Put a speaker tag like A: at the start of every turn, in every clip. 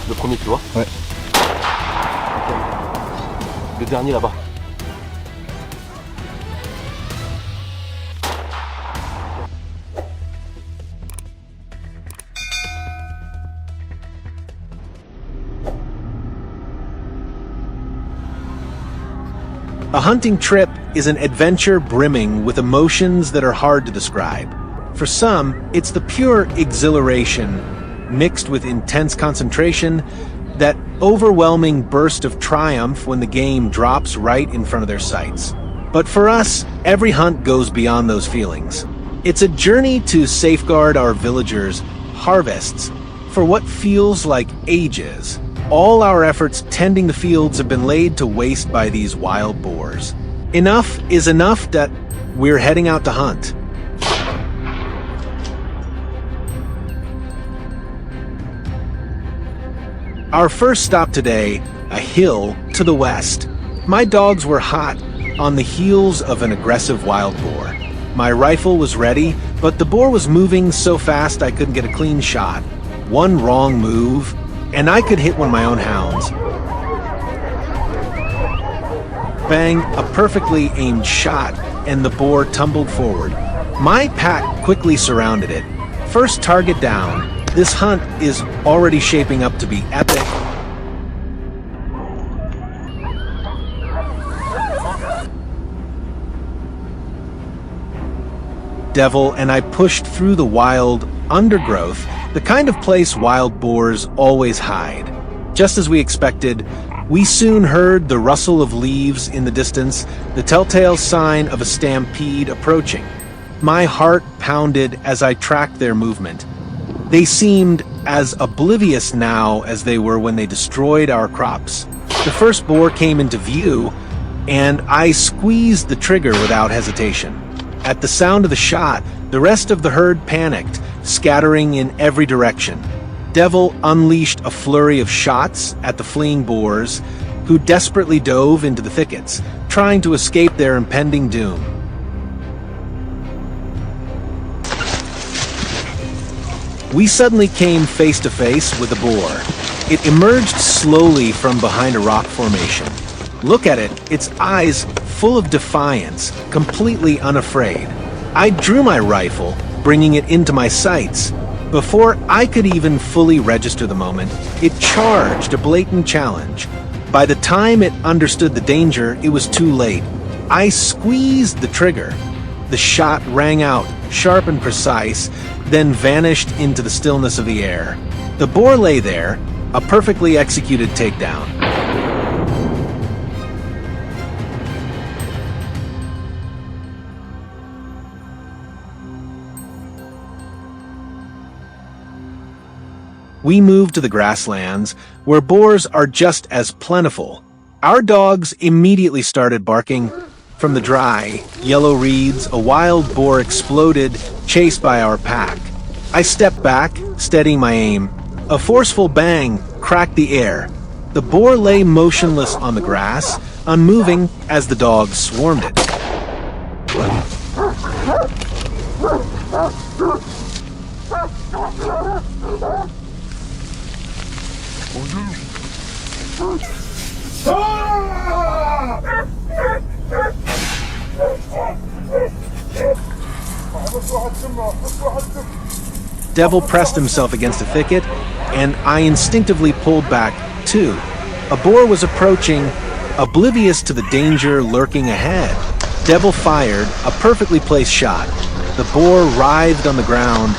A: le premier, tu vois.
B: Ouais.
A: Le dernier là-bas.
C: A hunting trip is an adventure brimming with emotions that are hard to describe. For some, it's the pure exhilaration, mixed with intense concentration, that overwhelming burst of triumph when the game drops right in front of their sights. But for us, every hunt goes beyond those feelings. It's a journey to safeguard our villagers' harvests for what feels like ages. All our efforts tending the fields have been laid to waste by these wild boars. Enough is enough that we're heading out to hunt. Our first stop today, a hill to the west. My dogs were hot on the heels of an aggressive wild boar. My rifle was ready, but the boar was moving so fast I couldn't get a clean shot. One wrong move, and I could hit one of my own hounds. Bang, a perfectly aimed shot, and the boar tumbled forward. My pack quickly surrounded it. First target down. This hunt is already shaping up to be epic. Devil and I pushed through the wild undergrowth, the kind of place wild boars always hide. Just as we expected, we soon heard the rustle of leaves in the distance, the telltale sign of a stampede approaching. My heart pounded as I tracked their movement. They seemed as oblivious now as they were when they destroyed our crops. The first boar came into view, and I squeezed the trigger without hesitation. At the sound of the shot, the rest of the herd panicked, scattering in every direction. Devil unleashed a flurry of shots at the fleeing boars, who desperately dove into the thickets, trying to escape their impending doom. We suddenly came face to face with a boar. It emerged slowly from behind a rock formation. Look at it, its eyes full of defiance, completely unafraid. I drew my rifle, bringing it into my sights. Before I could even fully register the moment, it charged, a blatant challenge. By the time it understood the danger, it was too late. I squeezed the trigger. The shot rang out, sharp and precise, then vanished into the stillness of the air. The boar lay there, a perfectly executed takedown. We moved to the grasslands, where boars are just as plentiful. Our dogs immediately started barking. From the dry, yellow reeds, a wild boar exploded, chased by our pack. I stepped back, steadying my aim. A forceful bang cracked the air. The boar lay motionless on the grass, unmoving as the dogs swarmed it. Devil pressed himself against a thicket, and I instinctively pulled back, too. A boar was approaching, oblivious to the danger lurking ahead. Devil fired a perfectly placed shot. The boar writhed on the ground,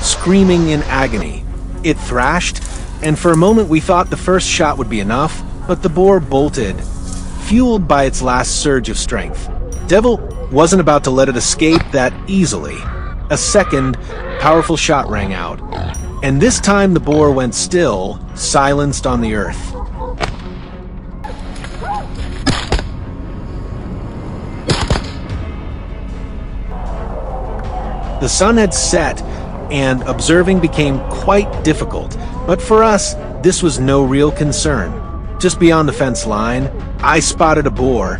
C: screaming in agony. It thrashed, and for a moment we thought the first shot would be enough, but the boar bolted, fueled by its last surge of strength. Devil wasn't about to let it escape that easily. A second, powerful shot rang out, and this time the boar went still, silenced on the earth. The sun had set, and observing became quite difficult, but for us, this was no real concern. Just beyond the fence line, I spotted a boar.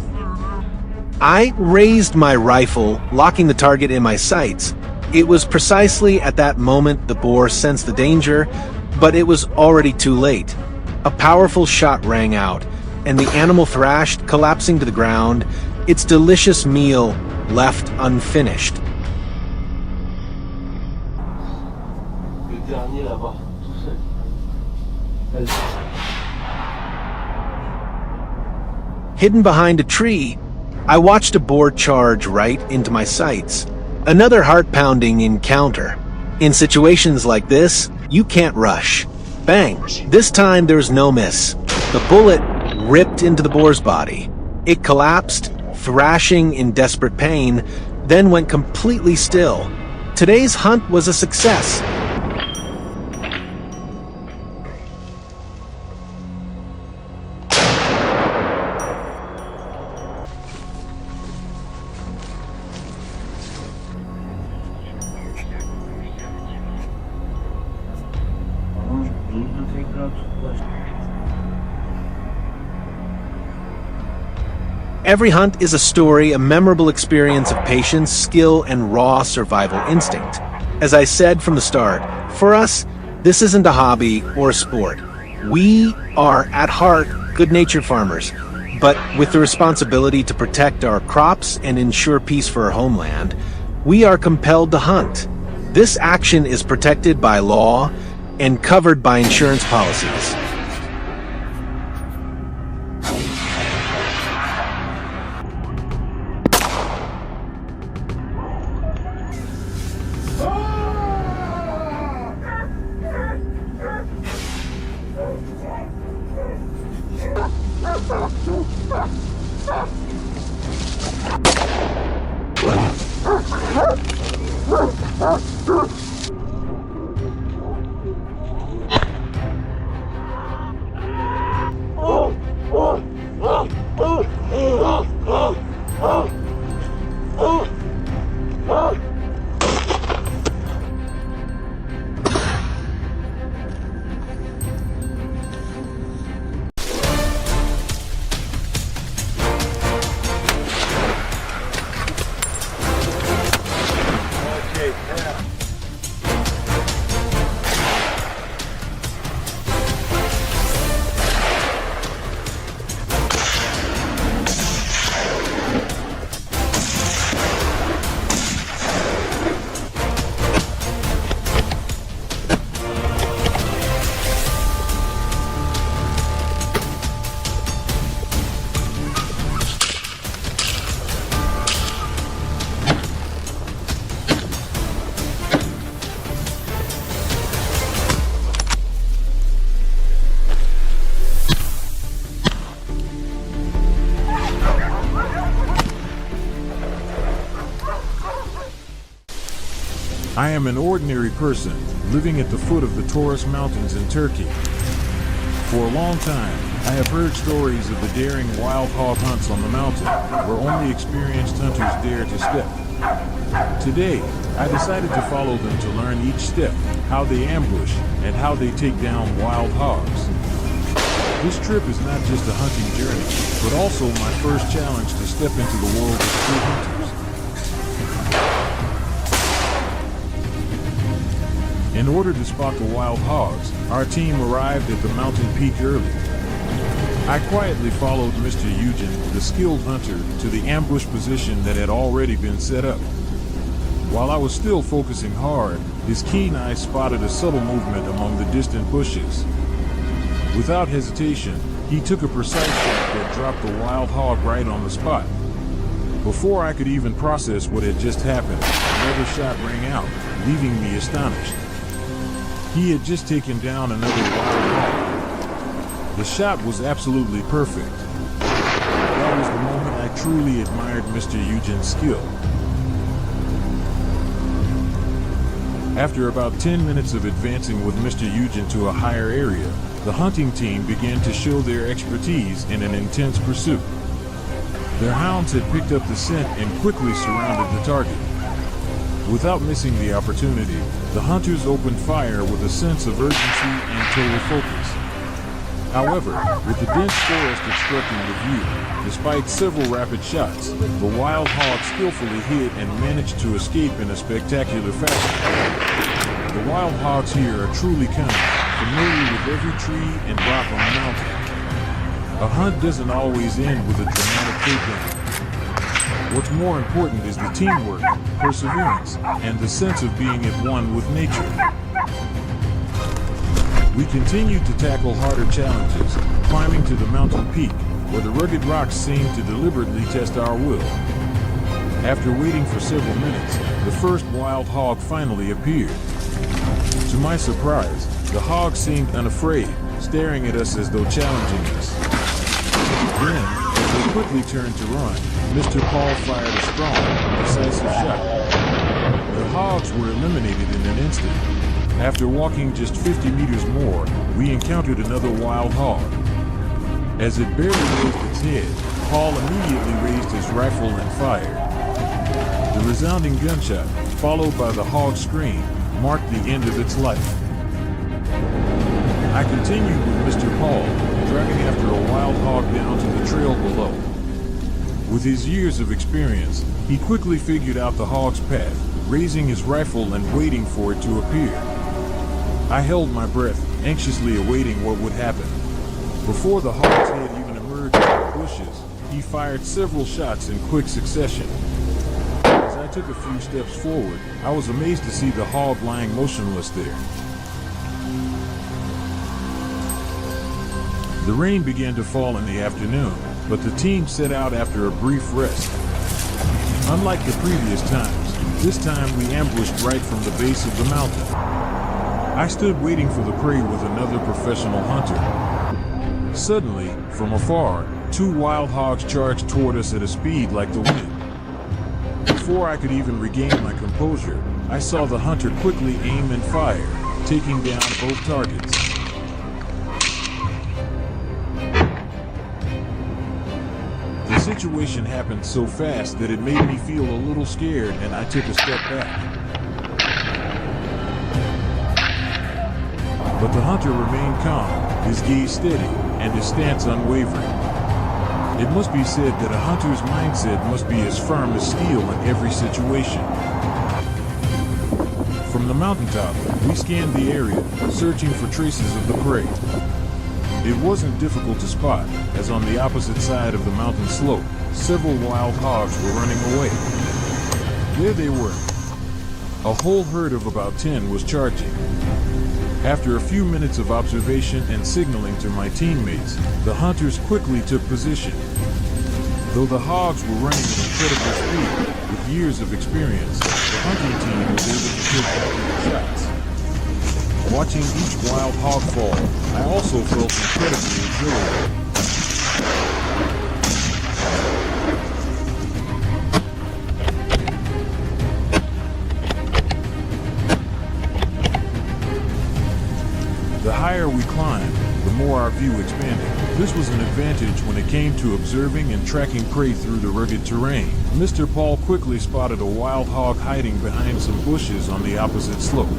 C: I raised my rifle, locking the target in my sights. It was precisely at that moment the boar sensed the danger, But it was already too late. A powerful shot rang out, and the animal thrashed, collapsing to the ground, its delicious meal left unfinished. Hidden behind a tree, I watched a boar charge right into my sights. Another heart-pounding encounter. In situations like this, you can't rush. Bang! This time there was no miss. The bullet ripped into the boar's body. It collapsed, thrashing in desperate pain, then went completely still. Today's hunt was a success. Every hunt is a story, a memorable experience of patience, skill, and raw survival instinct. As I said from the start, for us, this isn't a hobby or a sport. We are, at heart, good-natured farmers, but with the responsibility to protect our crops and ensure peace for our homeland, we are compelled to hunt. This action is protected by law and covered by insurance policies.
A: I am an ordinary person living at the foot of the Taurus Mountains in Turkey. For a long time, I have heard stories of the daring wild hog hunts on the mountain where only experienced hunters dare to step. Today, I decided to follow them to learn each step, how they ambush, and how they take down wild hogs. This trip is not just a hunting journey, but also my first challenge to step into the world of true hunters. In order to spot the wild hogs, our team arrived at the mountain peak early. I quietly followed Mr. Eugen, the skilled hunter, to the ambush position that had already been set up. While I was still focusing hard, his keen eye spotted a subtle movement among the distant bushes. Without hesitation, he took a precise shot that dropped the wild hog right on the spot. Before I could even process what had just happened, another shot rang out, leaving me astonished. He had just taken down another wild hog. The shot was absolutely perfect. That was the moment I truly admired Mr. Eugen's skill. After about 10 minutes of advancing with Mr. Eugen to a higher area, the hunting team began to show their expertise in an intense pursuit. Their hounds had picked up the scent and quickly surrounded the target. Without missing the opportunity, the hunters opened fire with a sense of urgency and total focus. However, with the dense forest obstructing the view, despite several rapid shots, the wild hog skillfully hid and managed to escape in a spectacular fashion. The wild hogs here are truly cunning, familiar with every tree and rock on the mountain. A hunt doesn't always end with a dramatic takedown. What's more important is the teamwork, perseverance, and the sense of being at one with nature. We continued to tackle harder challenges, climbing to the mountain peak, where the rugged rocks seemed to deliberately test our will. After waiting for several minutes, the first wild hog finally appeared. To my surprise, the hog seemed unafraid, staring at us as though challenging us. Then, as we quickly turned to run, Mr. Paul fired a strong, decisive shot. The hogs were eliminated in an instant. After walking just 50 meters more, we encountered another wild hog. As it barely raised its head, Paul immediately raised his rifle and fired. The resounding gunshot, followed by the hog's scream, marked the end of its life. I continued with Mr. Paul, driving after a wild hog down to the trail below. With his years of experience, he quickly figured out the hog's path, raising his rifle and waiting for it to appear. I held my breath, anxiously awaiting what would happen. Before the hog's head even emerged from the bushes, he fired several shots in quick succession. As I took a few steps forward, I was amazed to see the hog lying motionless there. The rain began to fall in the afternoon, but the team set out after a brief rest. Unlike the previous times, this time we ambushed right from the base of the mountain. I stood waiting for the prey with another professional hunter. Suddenly, from afar, two wild hogs charged toward us at a speed like the wind. Before I could even regain my composure, I saw the hunter quickly aim and fire, taking down both targets. The situation happened so fast that it made me feel a little scared, and I took a step back. But the hunter remained calm, his gaze steady, and his stance unwavering. It must be said that a hunter's mindset must be as firm as steel in every situation. From the mountaintop, we scanned the area, searching for traces of the prey. It wasn't difficult to spot, as on the opposite side of the mountain slope, several wild hogs were running away. There they were. A whole herd of about 10 was charging. After a few minutes of observation and signaling to my teammates, the hunters quickly took position. Though the hogs were running at incredible speed, with years of experience, the hunting team was able to take accurate shots. Watching each wild hog fall, I also felt incredibly exhilarated. The higher we climbed, the more our view expanded. This was an advantage when it came to observing and tracking prey through the rugged terrain. Mr. Paul quickly spotted a wild hog hiding behind some bushes on the opposite slope.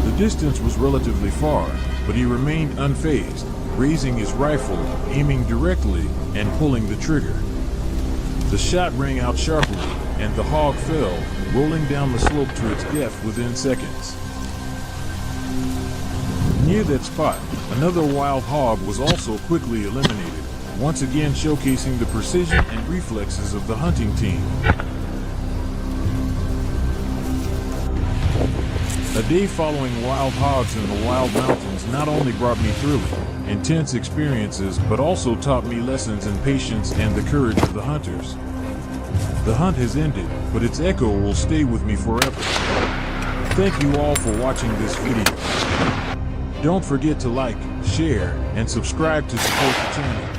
A: The distance was relatively far, but he remained unfazed, raising his rifle, aiming directly, and pulling the trigger. The shot rang out sharply, and the hog fell, rolling down the slope to its death within seconds. Near that spot, another wild hog was also quickly eliminated, once again showcasing the precision and reflexes of the hunting team. A day following wild hogs in the wild mountains not only brought me thrilling, intense experiences, but also taught me lessons in patience and the courage of the hunters. The hunt has ended, but its echo will stay with me forever. Thank you all for watching this video. Don't forget to like, share, and subscribe to support the channel.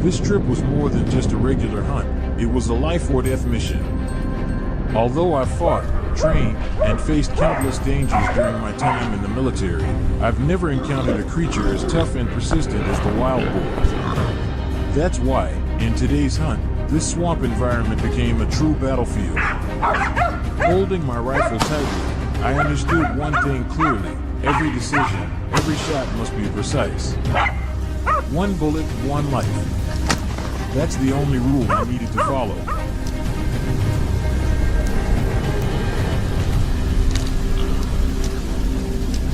A: This trip was more than just a regular hunt. It was a life or death mission. Although I fought, trained, and faced countless dangers during my time in the military, I've never encountered a creature as tough and persistent as the wild boars. That's why, in today's hunt, this swamp environment became a true battlefield. Holding my rifle tightly, I understood one thing clearly. Every decision, every shot must be precise. One bullet, one life. That's the only rule I needed to follow.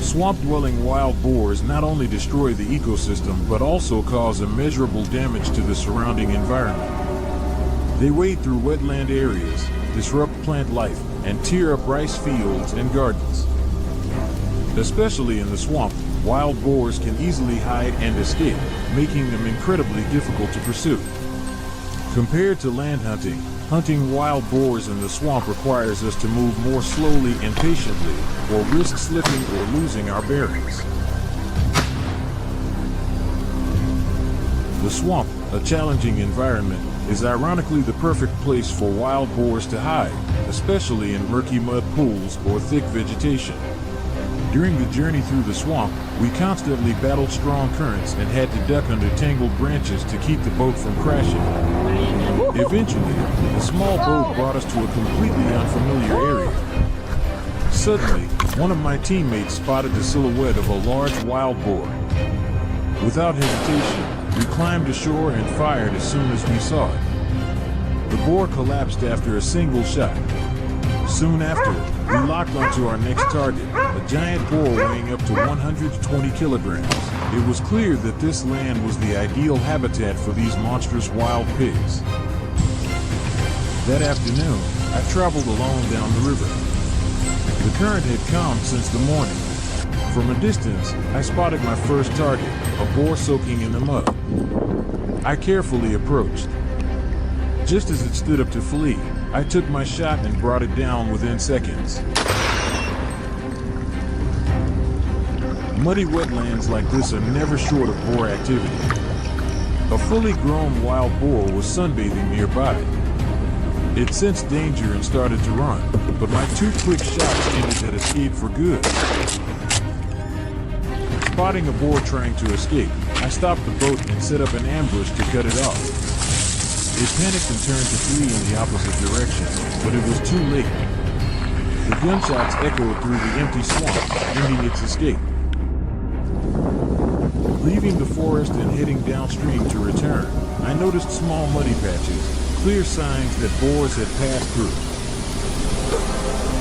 A: Swamp-dwelling wild boars not only destroy the ecosystem but also cause immeasurable damage to the surrounding environment. They wade through wetland areas, disrupt plant life, and tear up rice fields and gardens. Especially in the swamp, wild boars can easily hide and escape, making them incredibly difficult to pursue. Compared to land hunting, hunting wild boars in the swamp requires us to move more slowly and patiently, or risk slipping or losing our bearings. The swamp, a challenging environment, is ironically the perfect place for wild boars to hide, especially in murky mud pools or thick vegetation. During the journey through the swamp, we constantly battled strong currents and had to duck under tangled branches to keep the boat from crashing. Eventually, a small boat brought us to a completely unfamiliar area. Suddenly, one of my teammates spotted the silhouette of a large wild boar. Without hesitation, we climbed ashore and fired as soon as we saw it. The boar collapsed after a single shot. Soon after, we locked onto our next target, a giant boar weighing up to 120 kilograms. It was clear that this land was the ideal habitat for these monstrous wild pigs. That afternoon, I traveled alone down the river. The current had calmed since the morning. From a distance, I spotted my first target, a boar soaking in the mud. I carefully approached. Just as it stood up to flee, I took my shot and brought it down within seconds. Muddy wetlands like this are never short of boar activity. A fully grown wild boar was sunbathing nearby. It sensed danger and started to run, but my two quick shots ended that escape for good. Spotting a boar trying to escape, I stopped the boat and set up an ambush to cut it off. It panicked and turned to flee in the opposite direction, but it was too late. The gunshots echoed through the empty swamp, ending its escape. Leaving the forest and heading downstream to return, I noticed small muddy patches, clear signs that boars had passed through.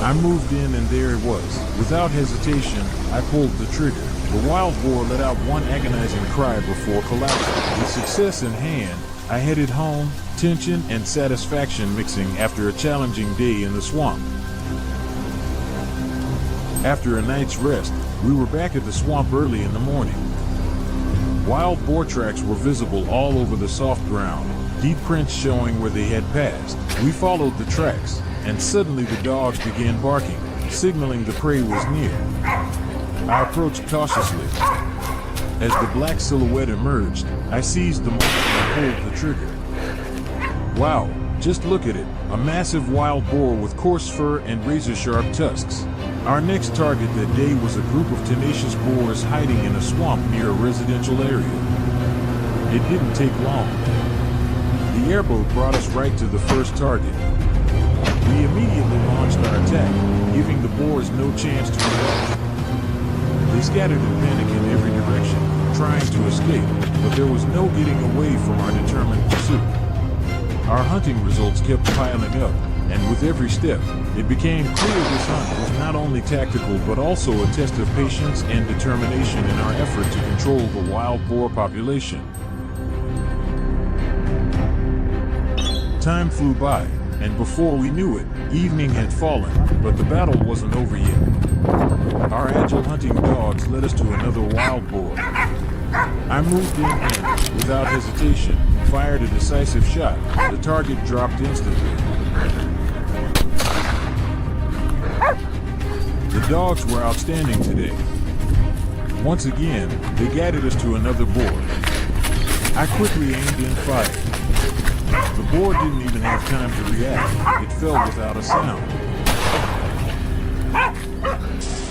A: I moved in and there it was. Without hesitation, I pulled the trigger. The wild boar let out one agonizing cry before collapsing. With success in hand, I headed home, tension and satisfaction mixing after a challenging day in the swamp. After a night's rest, we were back at the swamp early in the morning. Wild boar tracks were visible all over the soft ground, deep prints showing where they had passed. We followed the tracks, and suddenly the dogs began barking, signaling the prey was near. I approached cautiously. As the black silhouette emerged, I seized the moment and pulled the trigger. Wow, just look at it, a massive wild boar with coarse fur and razor-sharp tusks. Our next target that day was a group of tenacious boars hiding in a swamp near a residential area. It didn't take long. The airboat brought us right to the first target. We immediately launched our attack, giving the boars no chance to react. They scattered in panic in every direction, trying to escape, but there was no getting away from our determined pursuit. Our hunting results kept piling up, and with every step, it became clear this hunt was not only tactical but also a test of patience and determination in our effort to control the wild boar population. Time flew by, and before we knew it, evening had fallen, but the battle wasn't over yet. Our agile hunting dogs led us to another wild boar. I moved in and, without hesitation, fired a decisive shot. The target dropped instantly. The dogs were outstanding today. Once again, they guided us to another boar. I quickly aimed and fired. The boar didn't even have time to react. It fell without a sound.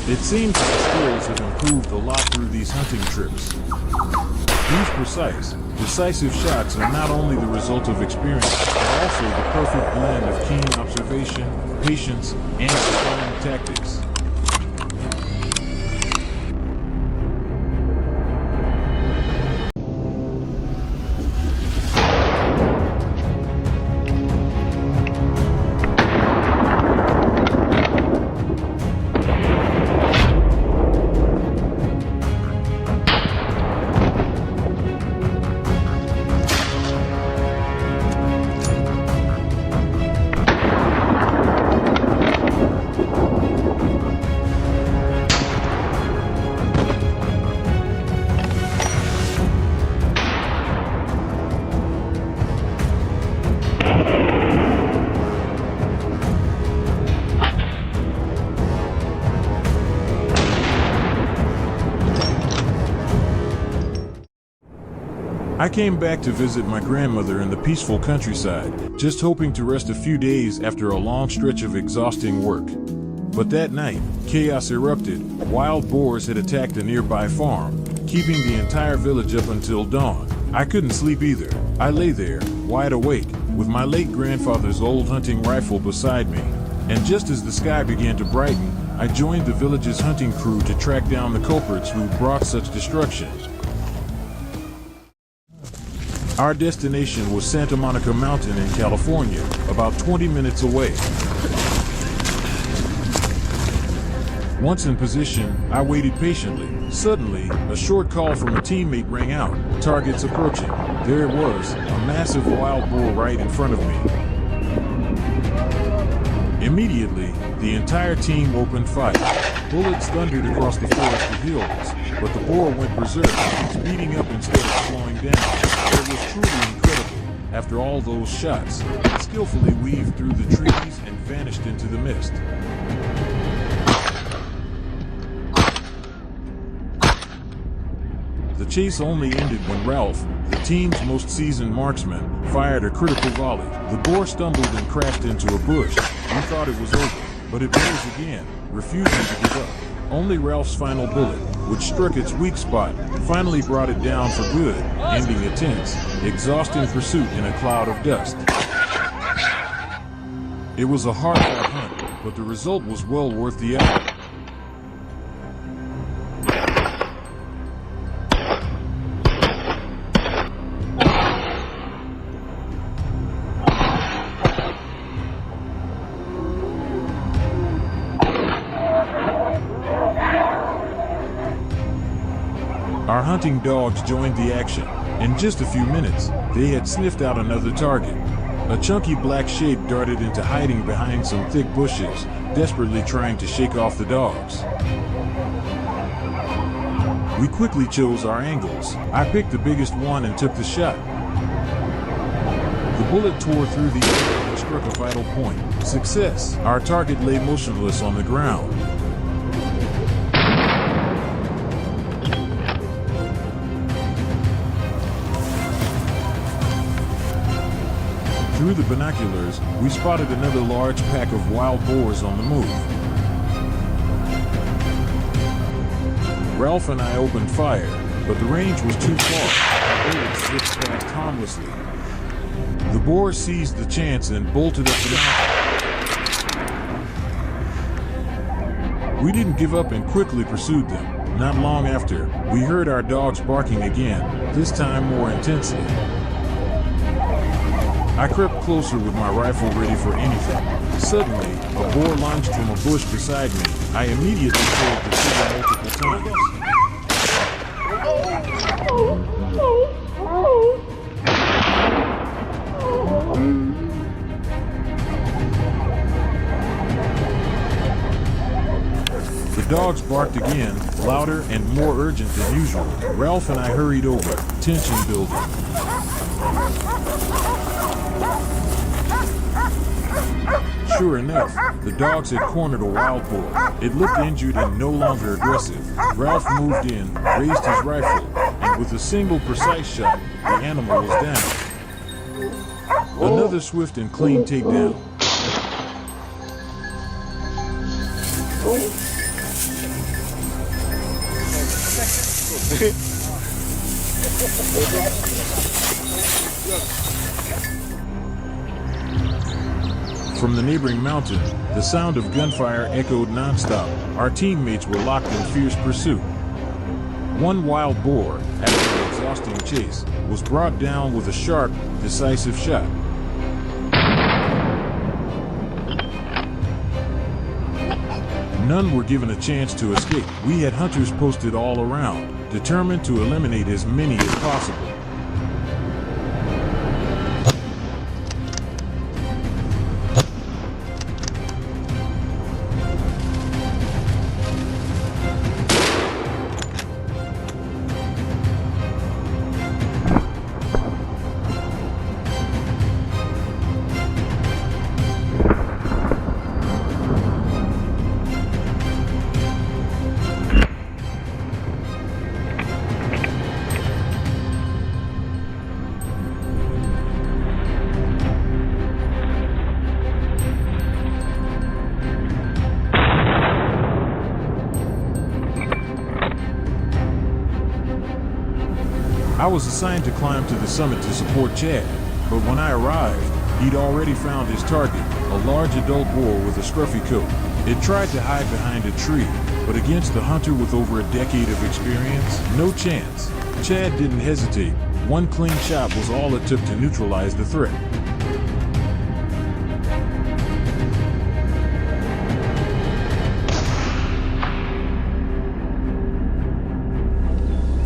A: It seems that skills have improved a lot through these hunting trips. These precise, decisive shots are not only the result of experience, but also the perfect blend of keen observation, patience, and refined tactics. I came back to visit my grandmother in the peaceful countryside, just hoping to rest a few days after a long stretch of exhausting work. But that night, chaos erupted. Wild boars had attacked a nearby farm, keeping the entire village up until dawn. I couldn't sleep either. I lay there, wide awake, with my late grandfather's old hunting rifle beside me. And just as the sky began to brighten, I joined the village's hunting crew to track down the culprits who brought such destruction. Our destination was Santa Monica Mountain in California, about 20 minutes away. Once in position, I waited patiently. Suddenly, a short call from a teammate rang out. Targets approaching. There it was, a massive wild boar right in front of me. Immediately, the entire team opened fire. Bullets thundered across the forested hills, but the boar went berserk, speeding up instead of slowing down. It was truly incredible. After all those shots, it skillfully weaved through the trees and vanished into the mist. The chase only ended when Ralph, the team's most seasoned marksman, fired a critical volley. The boar stumbled and crashed into a bush. We thought it was over, but it rose again, refusing to give up. Only Ralph's final bullet, which struck its weak spot, finally brought it down for good, ending a tense, exhausting pursuit in a cloud of dust. It was a hard-fought hunt, but the result was well worth the effort. Our hunting dogs joined the action. In just a few minutes, they had sniffed out another target. A chunky black shape darted into hiding behind some thick bushes, desperately trying to shake off the dogs. We quickly chose our angles. I picked the biggest one and took the shot. The bullet tore through the air and struck a vital point. Success! Our target lay motionless on the ground. Through the binoculars, we spotted another large pack of wild boars on the move. Ralph and I opened fire, but the range was too far. Our bullets zipped past harmlessly. The boars seized the chance and bolted up the mountain. We didn't give up and quickly pursued them. Not long after, we heard our dogs barking again, this time more intensely. I crept closer with my rifle ready for anything. Suddenly, a boar lunged from a bush beside me. I immediately pulled the trigger multiple times. The dogs barked again, louder and more urgent than usual. Ralph and I hurried over, tension building. Sure enough, the dogs had cornered a wild boar. It looked injured and no longer aggressive. Ralph moved in, raised his rifle, and With a single precise shot, the animal was down. Another swift and clean takedown. From the neighboring mountain, the sound of gunfire echoed nonstop. Our teammates were locked in fierce pursuit. One wild boar, after an exhausting chase, was brought down with a sharp, decisive shot. None were given a chance to escape. We had hunters posted all around, determined to eliminate as many as possible. I was assigned to climb to the summit to support Chad, but when I arrived, he'd already found his target, a large adult boar with a scruffy coat. It tried to hide behind a tree, but against a hunter with over a decade of experience, no chance. Chad didn't hesitate. One clean shot was all it took to neutralize the threat.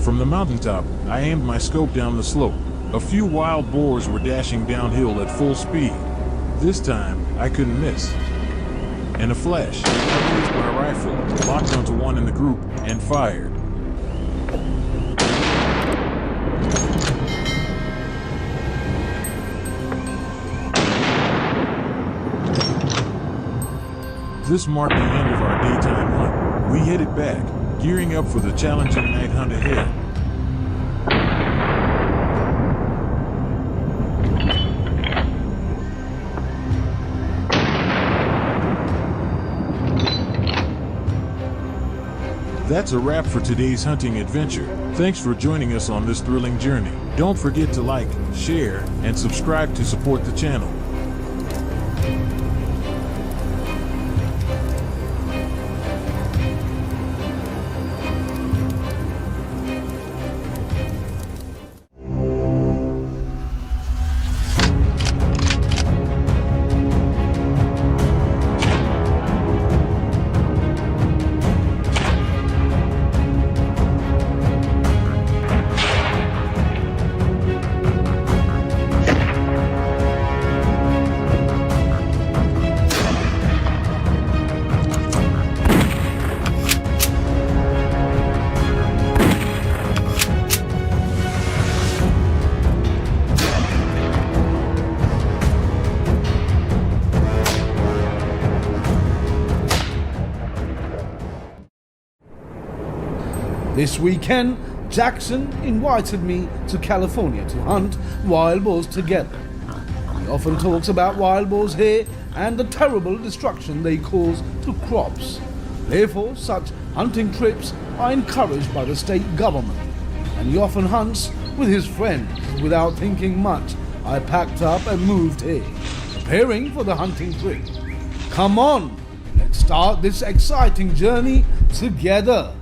A: From the mountaintop, I aimed my scope down the slope. A few wild boars were dashing downhill at full speed. This time, I couldn't miss. In a flash, I raised my rifle, locked onto one in the group, and fired. This marked the end of our daytime hunt. We headed back, gearing up for the challenging night hunt ahead. That's a wrap for today's hunting adventure. Thanks for joining us on this thrilling journey. Don't forget to like, share, and subscribe to support the channel.
B: This weekend, Jackson invited me to California to hunt wild boars together. He often talks about wild boars here and the terrible destruction they cause to crops. Therefore, such hunting trips are encouraged by the state government, and he often hunts with his friends. Without thinking much, I packed up and moved here, preparing for the hunting trip. Come on, let's start this exciting journey together.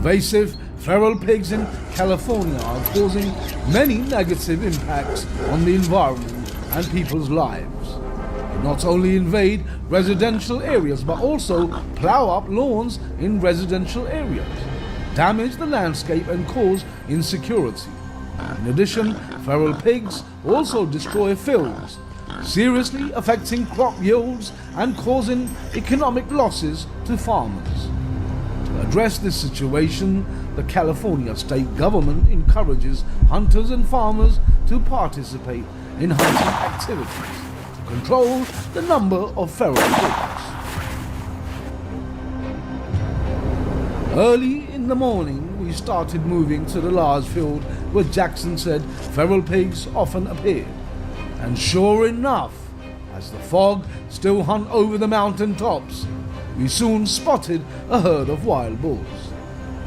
B: Invasive feral pigs in California are causing many negative impacts on the environment and people's lives. They not only invade residential areas but also plow up lawns in residential areas, damage the landscape and cause insecurity. In addition, feral pigs also destroy fields, seriously affecting crop yields and causing economic losses to farmers. To address this situation, the California state government encourages hunters and farmers to participate in hunting activities to control the number of feral pigs. Early in the morning, we started moving to the large field where Jackson said feral pigs often appeared. And sure enough, as the fog still hung over the mountain tops, we soon spotted a herd of wild boars.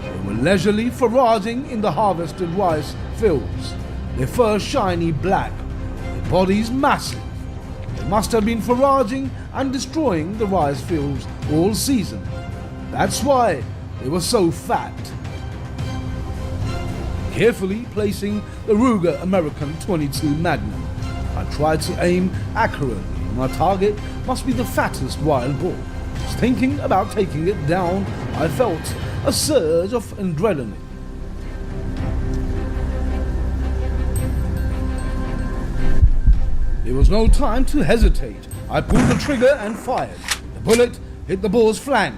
B: They were leisurely foraging in the harvested rice fields, their fur shiny black, their bodies massive. They must have been foraging and destroying the rice fields all season. That's why they were so fat. Carefully placing the Ruger American 22 Magnum, I tried to aim accurately. My target must be the fattest wild boar. Just thinking about taking it down, I felt a surge of adrenaline. There was no time to hesitate. I pulled the trigger and fired. The bullet hit the boar's flank.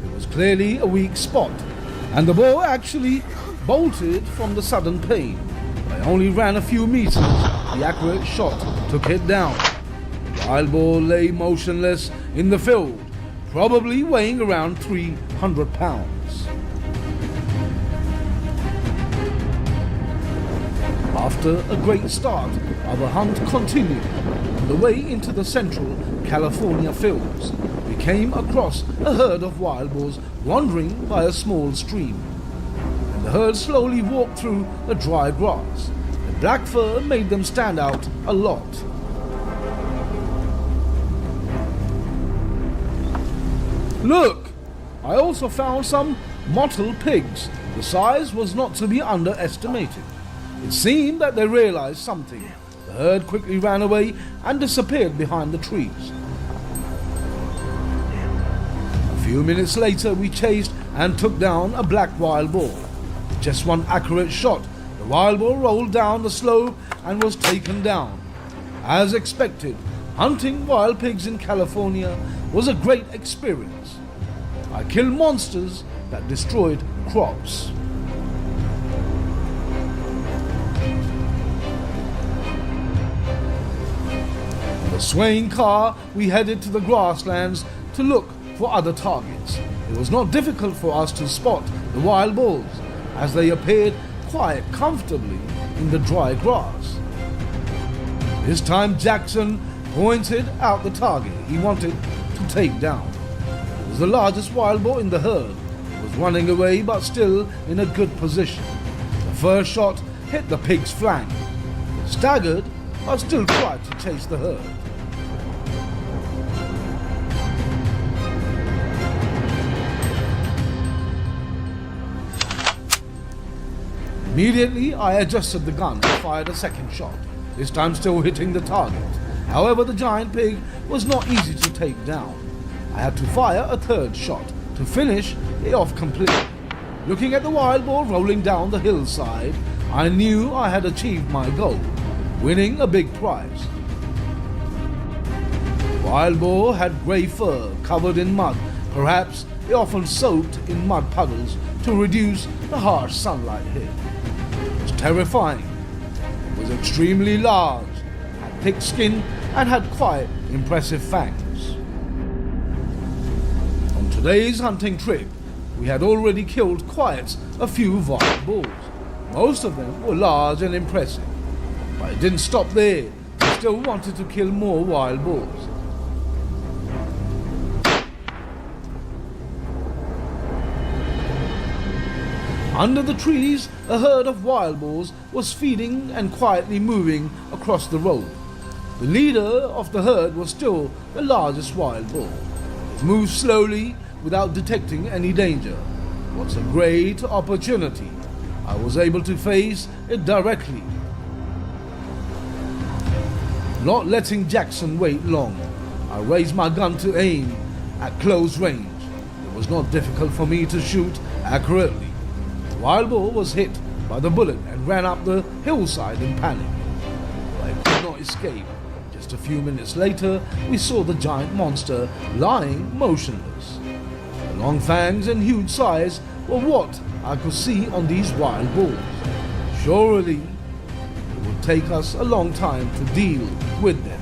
B: It was clearly a weak spot, and the boar actually bolted from the sudden pain. I only ran a few meters. The accurate shot took it down. The wild boar lay motionless in the field, probably weighing around 300 pounds. After a great start, our hunt continued. On the way into the central California fields, we came across a herd of wild boars wandering by a small stream. And the herd slowly walked through the dry grass. The black fur made them stand out a lot. Look! I also found some mottled pigs. The size was not to be underestimated. It seemed that they realized something. The herd quickly ran away and disappeared behind the trees. A few minutes later, we chased and took down a black wild boar. With just one accurate shot, the wild boar rolled down the slope and was taken down. As expected, hunting wild pigs in California was a great experience. I killed monsters that destroyed crops. In the swaying car, we headed to the grasslands to look for other targets. It was not difficult for us to spot the wild boars, as they appeared quite comfortably in the dry grass. This time Jackson pointed out the target he wanted to take down. It was the largest wild boar in the herd. It was running away but still in a good position. The first shot hit the pig's flank. It staggered but still tried to chase the herd. Immediately, I adjusted the gun and fired a second shot, this time still hitting the target. However, the giant pig was not easy to take down. I had to fire a third shot to finish it off completely. Looking at the wild boar rolling down the hillside, I knew I had achieved my goal, winning a big prize. The wild boar had grey fur covered in mud. Perhaps it often soaked in mud puddles to reduce the harsh sunlight hit. It was terrifying. It was extremely large, had thick skin, and had quite impressive fangs. On today's hunting trip, we had already killed quite a few wild boars. Most of them were large and impressive. But it didn't stop there. We still wanted to kill more wild boars. Under the trees, a herd of wild boars was feeding and quietly moving across the road. The leader of the herd was still the largest wild boar. It moved slowly without detecting any danger. What a great opportunity. I was able to face it directly, not letting Jackson wait long. I raised my gun to aim at close range. It was not difficult for me to shoot accurately. The wild boar was hit by the bullet and ran up the hillside in panic. But it could not escape. Just a few minutes later, we saw the giant monster lying motionless. The long fangs and huge size were what I could see on these wild boars. Surely it would take us a long time to deal with them.